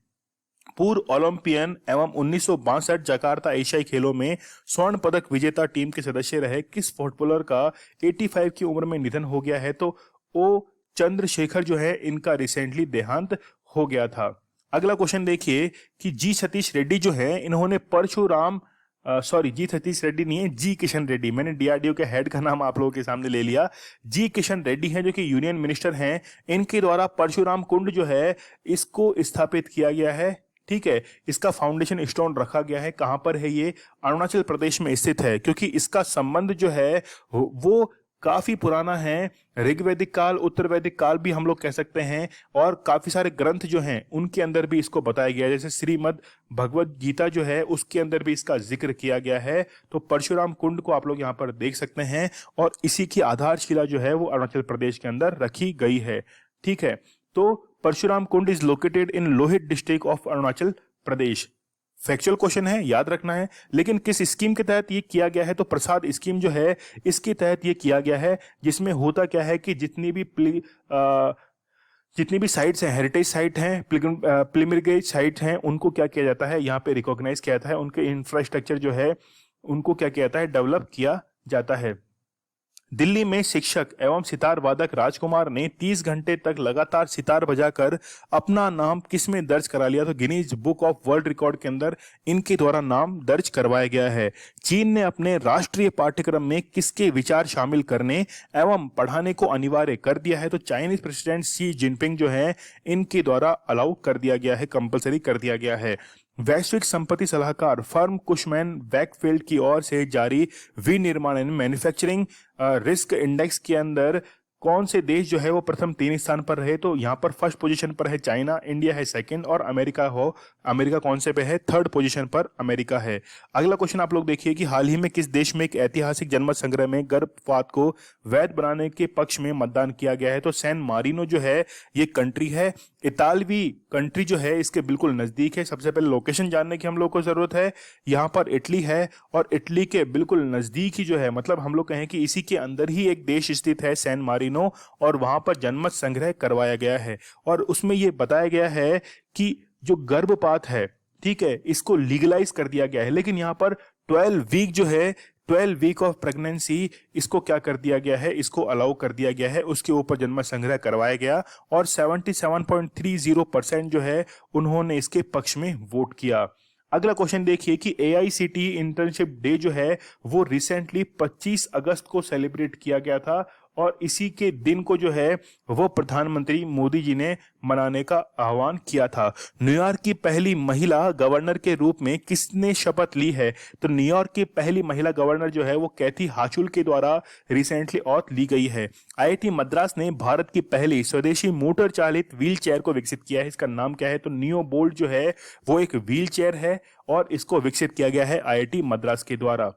पूर्व ओलंपियन एवं 1962 जकार्ता एशियाई खेलों में स्वर्ण पदक विजेता टीम के सदस्य रहे किस फुटबॉलर का 85 की उम्र में निधन हो गया है? तो ओ चंद्रशेखर जो है इनका रिसेंटली देहांत हो गया था। अगला क्वेश्चन देखिए कि जी सतीश रेड्डी जो है इन्होंने जी सतीश रेड्डी नहीं है, जी किशन रेड्डी, मैंने डीआरडीओ के हेड का नाम आप लोगों के सामने ले लिया। जी किशन रेड्डी हैं जो कि यूनियन मिनिस्टर हैं, इनके द्वारा परशुराम कुंड जो है इसको स्थापित किया गया है। ठीक है, इसका फाउंडेशन स्टोन रखा गया है। कहां पर है ये? अरुणाचल प्रदेश में स्थित है, क्योंकि इसका संबंध जो है वो काफी पुराना है। ऋग्वैदिक काल, उत्तर वैदिक काल भी हम लोग कह सकते हैं, और काफी सारे ग्रंथ जो हैं उनके अंदर भी इसको बताया गया है, जैसे श्रीमद् भगवत गीता जो है उसके अंदर भी इसका जिक्र किया गया है। तो परशुराम कुंड को आप लोग यहाँ पर देख सकते हैं, और इसी की आधारशिला जो है वो अरुणाचल प्रदेश के अंदर रखी गई है। ठीक है, तो Parshuram Kund is located in Lohit district of Arunachal Pradesh. Factual question है, याद रखना है। लेकिन किस स्कीम के तहत ये किया गया है, तो प्रसाद स्कीम जो है इसके तहत ये किया गया है, जिसमें होता क्या है कि जितनी भी साइट्स हैं, हेरिटेज साइट हैं, प्लिमरिगेज साइट हैं, उनको क्या किया जाता है, यहाँ पे रिकॉग्नाइज किया जाता है, उनके इंफ्रास्ट्रक्चर जो है उनको क्या किया जाता है, डेवलप किया जाता है। दिल्ली में शिक्षक एवं सितार वादक राजकुमार ने 30 घंटे तक लगातार सितार बजाकर अपना नाम किसमें दर्ज करा लिया, तो Guinness book of world record के अंदर इनके द्वारा नाम दर्ज करवाया गया है। चीन ने अपने राष्ट्रीय पाठ्यक्रम में किसके विचार शामिल करने एवं पढ़ाने को अनिवार्य कर दिया है, तो चाइनीज प्रेसिडेंट शी जिनपिंग जो है इनके द्वारा अलाउ कर दिया गया है, कंपलसरी कर दिया गया है। वैश्विक संपत्ति सलाहकार फर्म कुशमैन वैकफील्ड की ओर से जारी विनिर्माण एंड मैन्युफैक्चरिंग रिस्क इंडेक्स के अंदर कौन से देश जो है वो प्रथम 3 स्थान पर रहे, तो यहाँ पर फर्स्ट पोजीशन पर है चाइना, इंडिया है सेकंड, और अमेरिका कौन से पे है, थर्ड पोजीशन पर अमेरिका है। अगला क्वेश्चन आप लोग देखिए कि हाल ही में किस देश में एक ऐतिहासिक जनमत संग्रह में गर्भपात को वैध बनाने के पक्ष में मतदान किया गया है, तो सैन मारिनो जो है ये कंट्री है। इतालवी कंट्री जो है इसके बिल्कुल नजदीक है। सबसे पहले लोकेशन जानने की हम लोग को जरूरत है। यहाँ पर इटली है, और इटली के बिल्कुल नजदीक ही जो है, मतलब हम लोग कहें कि इसी के अंदर ही एक देश स्थित है सैन मारिनो, और वहां पर जनमत संग्रह करवाया गया है। और उसमें यह बताया गया है कि जो गर्भपात है, ठीक है, इसको लीगलाइज कर दिया गया है। लेकिन यहाँ पर 12 वीक जो है, 12 वीक ऑफ प्रेगनेंसी, इसको क्या कर दिया गया है, इसको अलाउ कर दिया गया है। उसके ऊपर जनमत संग्रह करवाया गया, और 77.30% जो है उन्होंने इसके पक्ष में वोट किया। अगला क्वेश्चन देखिए कि AICTE इंटर्नशिप डे जो है वो रिसेंटली 25 अगस्त को सेलिब्रेट किया गया था, और इसी के दिन को जो है वो प्रधानमंत्री मोदी जी ने मनाने का आह्वान किया था। न्यूयॉर्क की पहली महिला गवर्नर के रूप में किसने शपथ ली है, तो न्यूयॉर्क की पहली महिला गवर्नर जो है वो कैथी हाचुल के द्वारा रिसेंटली ऑथ ली गई है। IIT मद्रास ने भारत की पहली स्वदेशी मोटर चालित व्हील चेयर को विकसित किया है। इसका नाम क्या है, तो नियो बोल्ट जो है वो एक व्हील चेयर है, और इसको विकसित किया गया है IIT मद्रास के द्वारा।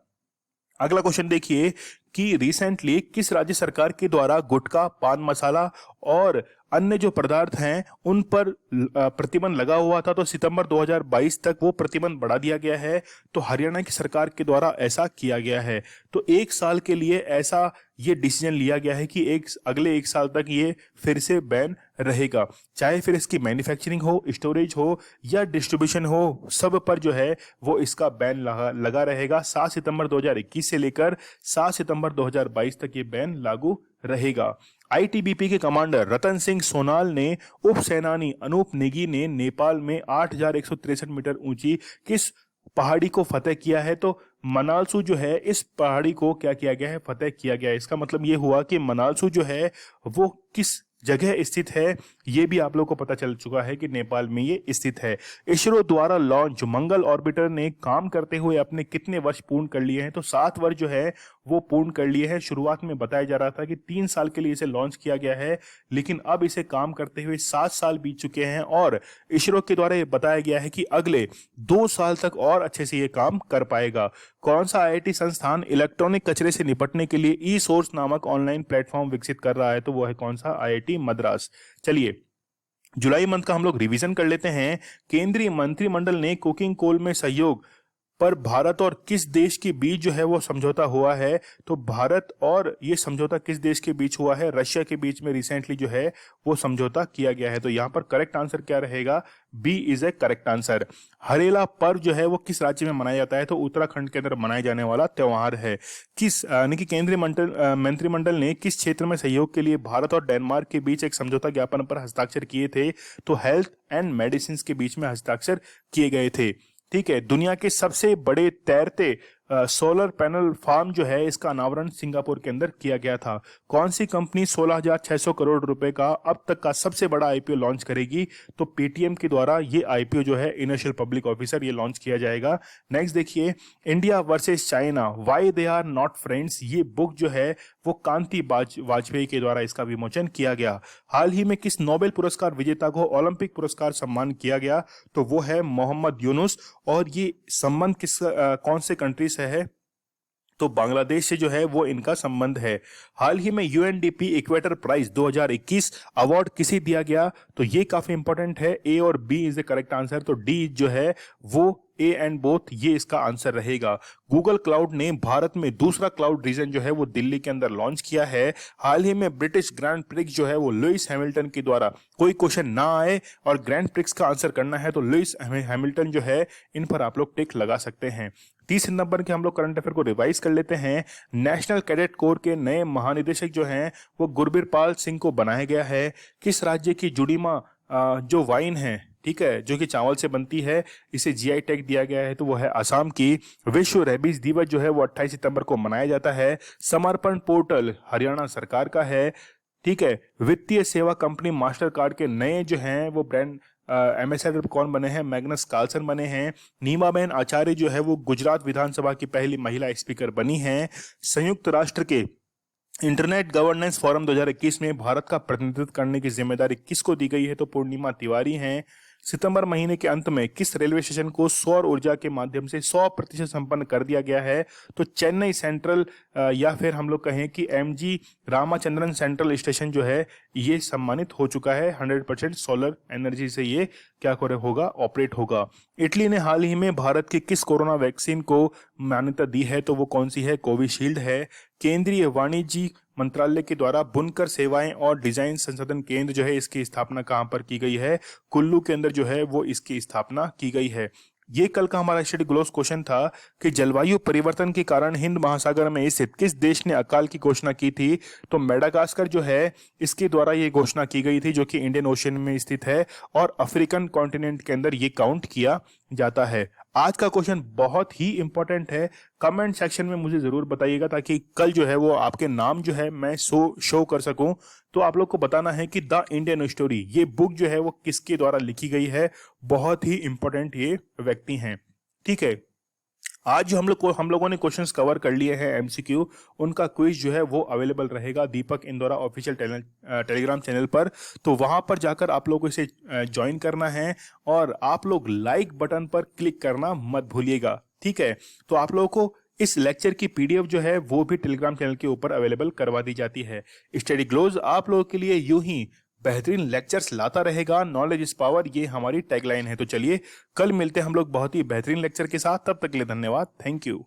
अगला क्वेश्चन देखिए कि रिसेंटली किस राज्य सरकार के द्वारा गुटखा, पान मसाला और अन्य जो पदार्थ हैं उन पर प्रतिबंध लगा हुआ था, तो सितंबर 2022 तक वो प्रतिबंध बढ़ा दिया गया है। तो हरियाणा की सरकार के द्वारा ऐसा किया गया है। तो 1 साल के लिए ऐसा ये डिसीजन लिया गया है कि अगले 1 साल तक ये फिर से बैन रहेगा, चाहे फिर इसकी मैन्युफैक्चरिंग हो, स्टोरेज हो या डिस्ट्रीब्यूशन हो, सब पर जो है वो इसका बैन लगा रहेगा। 7 सितंबर 2021 से लेकर 7 सितंबर 2022 तक ये बैन लागू रहेगा। ITBP के कमांडर रतन सिंह सोनाल ने उप सेनानी अनूप नेगी ने नेपाल में 8,163 मीटर ऊंची किस पहाड़ी को फतेह किया है, तो मनालसू जो है इस पहाड़ी को क्या किया गया है, फतेह किया गया है। इसका मतलब ये हुआ कि मनालसू जो है वो किस जगह स्थित है, ये भी आप लोग को पता चल चुका है कि नेपाल में ये स्थित है। इसरो द्वारा लॉन्च मंगल ऑर्बिटर ने काम करते हुए अपने कितने वर्ष पूर्ण कर लिए हैं, तो 7 वर्ष जो है वो पूर्ण कर लिए हैं। शुरुआत में बताया जा रहा था कि 3 साल के लिए इसे लॉन्च किया गया है, लेकिन अब इसे काम करते हुए 7 साल बीत चुके हैं, और इसरो के द्वारा ये बताया गया है कि अगले 2 साल तक और अच्छे से ये काम कर पाएगा। कौन सा IIT संस्थान इलेक्ट्रॉनिक कचरे से निपटने के लिए ई-सोर्स नामक ऑनलाइन प्लेटफॉर्म विकसित कर रहा है, तो वो है कौन सा, IIT मद्रास। चलिए जुलाई मंथ का हम लोग रिवीजन कर लेते हैं। केंद्रीय मंत्रिमंडल ने कोकिंग कोल में सहयोग पर भारत और किस देश के बीच जो है वो समझौता हुआ है, तो भारत और ये समझौता किस देश के बीच हुआ है, रशिया के बीच में रिसेंटली जो है वो समझौता किया गया है। तो यहाँ पर करेक्ट आंसर क्या रहेगा, B is a correct answer. Harela पर्व जो है वो किस राज्य में मनाया जाता है, तो उत्तराखंड के अंदर मनाए जाने वाला त्योहार है। किस यानी कि केंद्रीय मंत्रिमंडल ने किस क्षेत्र में सहयोग के लिए भारत और डेनमार्क के बीच एक समझौता ज्ञापन पर हस्ताक्षर किए थे, तो हेल्थ एंड मेडिसिन के बीच में हस्ताक्षर किए गए थे। ठीक है, दुनिया के सबसे बड़े तैरते सोलर पैनल फार्म जो है इसका अनावरण सिंगापुर के अंदर किया गया था। कौन सी कंपनी 16,600 करोड़ रुपए का अब तक का सबसे बड़ा आईपीओ लॉन्च करेगी? तो पेटीएम के द्वारा ये आईपीओ जो है इनिशियल पब्लिक ऑफिसर ये लॉन्च किया जाएगा। नेक्स्ट देखिए, India versus China why they are not friends, ये बुक जो है वो कांति वाजपेयी के द्वारा इसका विमोचन किया गया। हाल ही में किस नोबेल पुरस्कार विजेता को ओलंपिक पुरस्कार सम्मान किया गया? तो वो है मोहम्मद यूनुस। और ये संबंध कौन से कंट्री से है? तो बांग्लादेश से जो है वो इनका संबंध है। हाल ही में यूएनडीपी इक्वेटर प्राइज 2021 अवार्ड किसे दिया गया? तो ये काफी इंपॉर्टेंट है। ए और B is the correct answer. तो डी जो है वो ए एंड बोथ ये इसका आंसर रहेगा। गूगल क्लाउड ने भारत में दूसरा क्लाउड रीजन जो है वो दिल्ली के अंदर लॉन्च किया है। हाल ही में ब्रिटिश ग्रैंड प्रिक्स जो है वो लुइस हैमिल्टन के द्वारा, कोई क्वेश्चन ना आए और ग्रैंड प्रिक्स का आंसर करना है तो लुइस हैमिल्टन जो है इन पर आप लोग टिक लगा सकते हैं। 30 नंबर के हम लोग करंट अफेयर को रिवाइज कर लेते हैं। नेशनल कैडेट कोर के नए महानिदेशक जो हैं वो गुरबीरपाल सिंह को बनाया गया है। किस राज्य की जुड़ीमा जो वाइन है, ठीक है, जो कि चावल से बनती है, इसे जीआई टैग दिया गया है? तो वो है असम की। विश्व रेबीज दिवस जो है वो 28 सितंबर को मनाया जाता है। समर्पण पोर्टल हरियाणा सरकार का है। ठीक है, वित्तीय सेवा कंपनी मास्टर कार्ड के नए जो हैं वो ब्रांड एम्बेसडर कौन बने हैं? मैग्नस कार्लसन बने हैं। नीमाबेन आचार्य जो है वो गुजरात विधानसभा की पहली महिला स्पीकर बनी हैं। संयुक्त राष्ट्र के इंटरनेट गवर्नेंस फोरम 2021 में भारत का प्रतिनिधित्व करने की जिम्मेदारी किसको दी गई है? तो पूर्णिमा तिवारी हैं। सितंबर महीने के अंत में किस रेलवे स्टेशन को सौर ऊर्जा के माध्यम से 100% संपन्न कर दिया गया है? तो चेन्नई सेंट्रल या फिर हम लोग कहें कि एमजी रामाचंद्रन सेंट्रल स्टेशन जो है ये सम्मानित हो चुका है। 100% सोलर एनर्जी से ये क्या होगा, ऑपरेट होगा। इटली ने हाल ही में भारत की किस कोरोना वैक्सीन को मान्यता दी है? तो वो कौन सी है? कोविशील्ड है। केंद्रीय वाणिज्य मंत्रालय के द्वारा बुनकर सेवाएं और डिजाइन संशोधन केंद्र जो है इसकी स्थापना कहां पर की गई है? कुल्लू के अंदर जो है वो इसकी स्थापना की गई है। ये कल का हमारा स्टडी ग्लोस क्वेश्चन था कि जलवायु परिवर्तन के कारण हिंद महासागर में स्थित किस देश ने अकाल की घोषणा की थी? तो मेडागास्कर जो है इसके द्वारा ये घोषणा की गई थी, जो कि इंडियन ओशन में स्थित है और अफ्रीकन कॉन्टिनेंट के अंदर ये काउंट किया जाता है। आज का क्वेश्चन बहुत ही इंपॉर्टेंट है। कमेंट सेक्शन में मुझे जरूर बताइएगा ताकि कल जो है वो आपके नाम जो है मैं शो कर सकूं। तो आप लोग को बताना है कि द इंडियन स्टोरी ये बुक जो है वो किसके द्वारा लिखी गई है। बहुत ही इंपॉर्टेंट ये व्यक्ति हैं। ठीक है, आज जो हम लोगों ने क्वेश्चंस कवर कर लिए हैं एमसीक्यू, उनका क्विज जो है वो अवेलेबल रहेगा दीपक इंदौरा ऑफिशियल टेलीग्राम चैनल पर। तो वहां पर जाकर आप लोगों को इसे ज्वाइन करना है और आप लोग लाइक बटन पर क्लिक करना मत भूलिएगा। ठीक है, तो आप लोगों को इस लेक्चर की पीडीएफ जो है वो भी टेलीग्राम चैनल के ऊपर अवेलेबल करवा दी जाती है। स्टडी ग्लोज आप लोगों के लिए यूं ही बेहतरीन लेक्चर्स लाता रहेगा। नॉलेज इज पावर, ये हमारी टैगलाइन है। तो चलिए कल मिलते हैं हम लोग बहुत ही बेहतरीन लेक्चर के साथ। तब तक के लिए धन्यवाद। Thank you.